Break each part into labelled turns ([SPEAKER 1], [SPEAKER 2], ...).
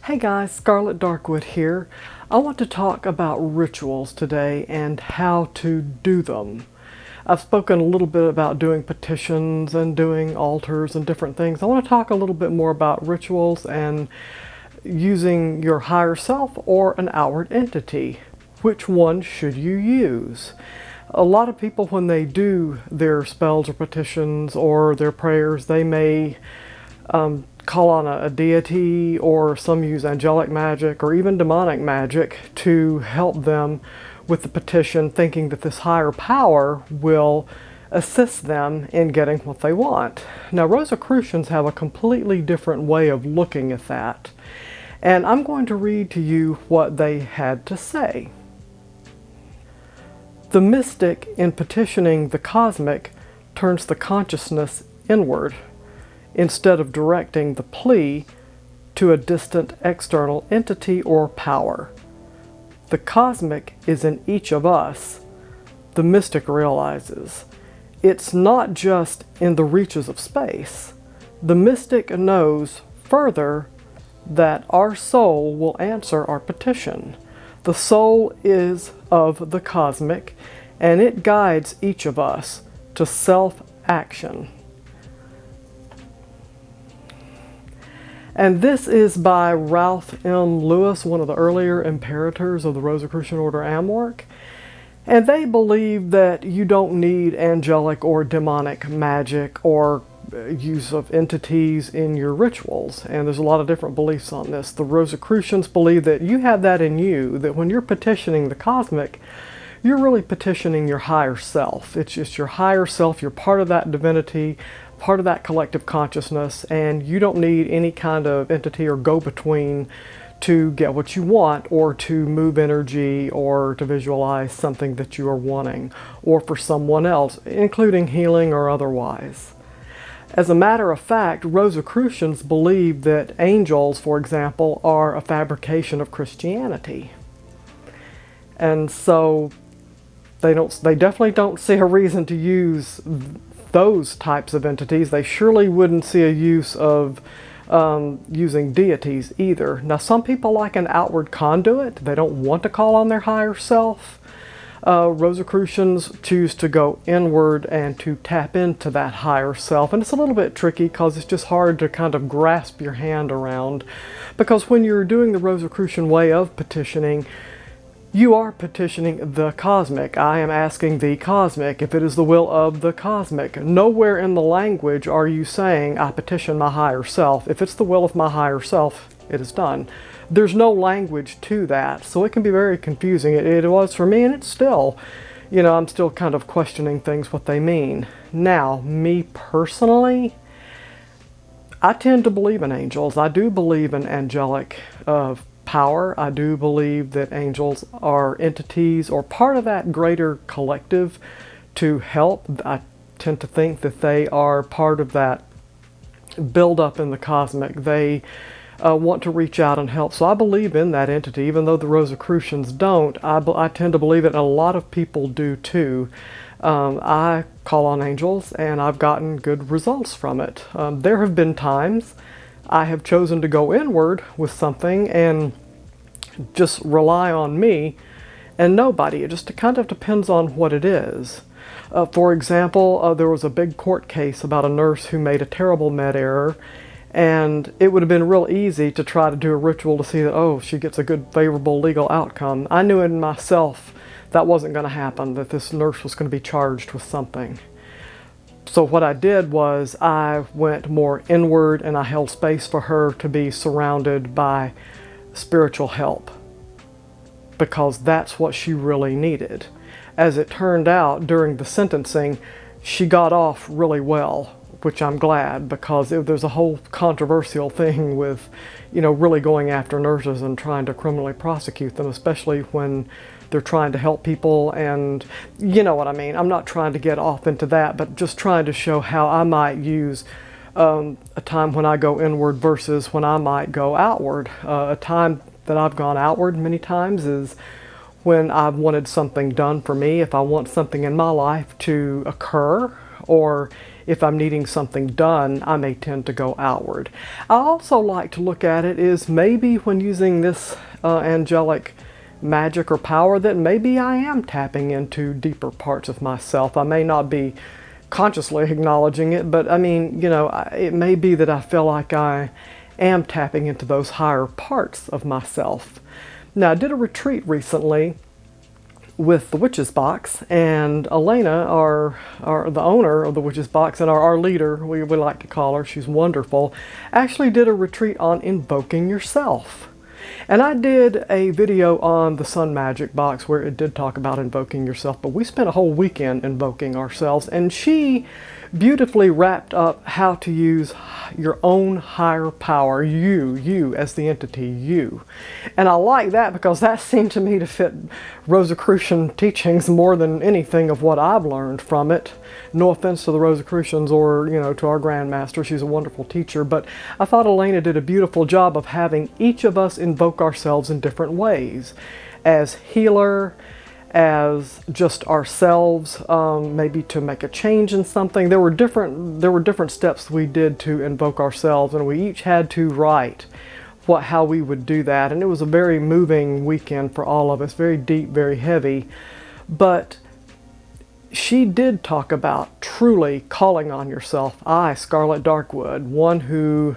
[SPEAKER 1] Hey guys, Scarlet Darkwood here. I want to talk about rituals today and how to do them. I've spoken a little bit about doing petitions and doing altars and different things. I want to talk a little bit more about rituals and using your higher self or an outward entity. Which one should you use? A lot of people, when they do their spells or petitions or their prayers, they may call on a deity, or some use angelic magic or even demonic magic to help them with the petition, thinking that this higher power will assist them in getting what they want. Now, Rosicrucians have a completely different way of looking at that, and I'm going to read to you what they had to say. The mystic, in petitioning the cosmic, turns the consciousness inward, instead of directing the plea to a distant external entity or power. The cosmic is in each of us, the mystic realizes. It's not just in the reaches of space. The mystic knows further that our soul will answer our petition. The soul is of the cosmic, and it guides each of us to self-action. And this is by Ralph M. Lewis, one of the earlier imperators of the Rosicrucian Order Amorc. And they believe that you don't need angelic or demonic magic or use of entities in your rituals. And there's a lot of different beliefs on this. The Rosicrucians believe that you have that in you, that when you're petitioning the cosmic, you're really petitioning your higher self. It's just your higher self. You're part of that divinity, part of that collective consciousness, and you don't need any kind of entity or go-between to get what you want, or to move energy, or to visualize something that you are wanting, or for someone else, including healing or otherwise. As a matter of fact, Rosicrucians believe that angels, for example, are a fabrication of Christianity. And so they definitely don't see a reason to use those types of entities. They surely wouldn't see a use of using deities either. Now, some people like an outward conduit. They don't want to call on their higher self. Rosicrucians choose to go inward and to tap into that higher self. And it's a little bit tricky because it's just hard to kind of grasp your hand around. Because when you're doing the Rosicrucian way of petitioning, you are petitioning the cosmic. I am asking the cosmic if it is the will of the cosmic. Nowhere in the language are you saying, I petition my higher self. If it's the will of my higher self, it is done. There's no language to that, so it can be very confusing. It was for me, and it's still, I'm still kind of questioning things, what they mean. Now, me personally, I tend to believe in angels. I do believe in angelic power. I do believe that angels are entities or part of that greater collective to help. I tend to think that they are part of that build-up in the cosmic. They want to reach out and help. So I believe in that entity, even though the Rosicrucians don't. I tend to believe it, and a lot of people do too. I call on angels, and I've gotten good results from it. There have been times I have chosen to go inward with something and just rely on me and nobody. It just kind of depends on what it is. For example, there was a big court case about a nurse who made a terrible med error, and it would have been real easy to try to do a ritual to see that, oh, she gets a good, favorable legal outcome. I knew in myself that wasn't going to happen, that this nurse was going to be charged with something. So what I did was I went more inward, and I held space for her to be surrounded by spiritual help, because that's what she really needed. As it turned out, during the sentencing, she got off really well, which I'm glad, because there's a whole controversial thing with, really going after nurses and trying to criminally prosecute them, especially when they're trying to help people, and you know what I mean. I'm not trying to get off into that, but just trying to show how I might use a time when I go inward versus when I might go outward. A time that I've gone outward many times is when I've wanted something done for me. If I want something in my life to occur, or if I'm needing something done, I may tend to go outward. I also like to look at it as maybe when using this angelic magic or power, that maybe I am tapping into deeper parts of myself. I may not be consciously acknowledging it, but I mean, you know, it may be that I feel like I am tapping into those higher parts of myself. Now, I did a retreat recently with the Witch's Box, and Elena, the owner of the Witch's Box, and our leader, we like to call her, she's wonderful, actually did a retreat on invoking yourself. And I did a video on the Sun Magic box where it did talk about invoking yourself, but we spent a whole weekend invoking ourselves, and she beautifully wrapped up how to use your own higher power, you as the entity, you. And I like that because that seemed to me to fit Rosicrucian teachings more than anything of what I've learned from it. No offense to the Rosicrucians or, you know, to our Grandmaster. She's a wonderful teacher, but I thought Elena did a beautiful job of having each of us invoke ourselves in different ways. As healer, as just ourselves, maybe to make a change in something. There were different steps we did to invoke ourselves, and we each had to write how we would do that. And it was a very moving weekend for all of us, very deep, very heavy. But she did talk about truly calling on yourself. I, Scarlet Darkwood, one who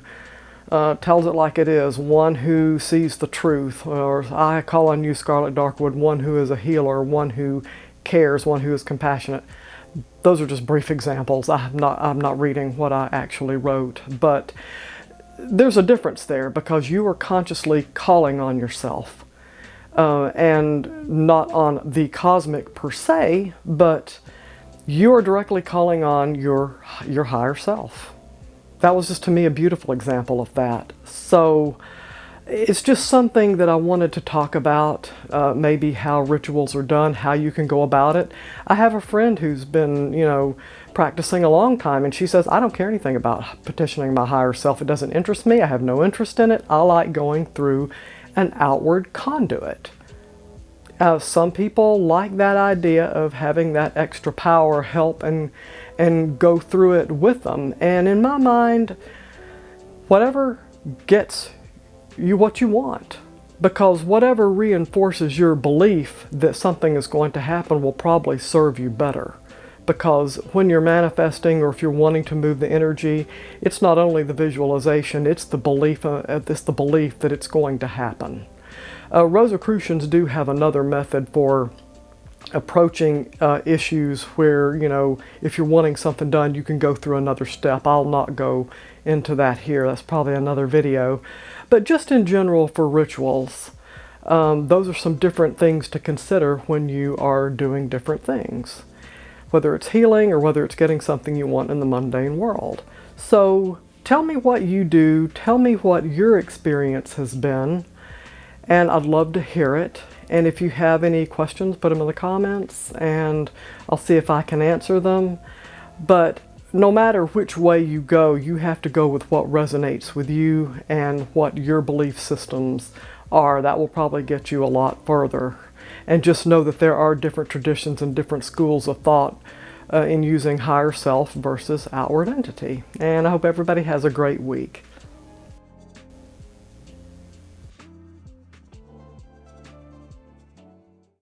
[SPEAKER 1] tells it like it is, one who sees the truth, or I call on you, Scarlet Darkwood, one who is a healer, one who cares, one who is compassionate. Those are just brief examples. I'm not reading what I actually wrote, but there's a difference there because you are consciously calling on yourself, and not on the cosmic per se, but you are directly calling on your higher self. That was just, to me, a beautiful example of that. So it's just something that I wanted to talk about, maybe how rituals are done, how you can go about it. I have a friend who's been, you know, practicing a long time, and she says, I don't care anything about petitioning my higher self. It doesn't interest me. I have no interest in it. I like going through an outward conduit. Some people like that idea of having that extra power help and go through it with them. And in my mind, whatever gets you what you want, because whatever reinforces your belief that something is going to happen will probably serve you better. Because when you're manifesting, or if you're wanting to move the energy, it's not only the visualization, it's the belief that it's going to happen. Rosicrucians do have another method for approaching issues where, you know, if you're wanting something done, you can go through another step. I'll not go into that here. That's probably another video. But just in general for rituals, those are some different things to consider when you are doing different things, whether it's healing or whether it's getting something you want in the mundane world. So tell me what you do. Tell me what your experience has been, and I'd love to hear it. And if you have any questions, put them in the comments, and I'll see if I can answer them. But no matter which way you go, you have to go with what resonates with you and what your belief systems are. That will probably get you a lot further. And just know that there are different traditions and different schools of thought in using higher self versus outward entity. And I hope everybody has a great week.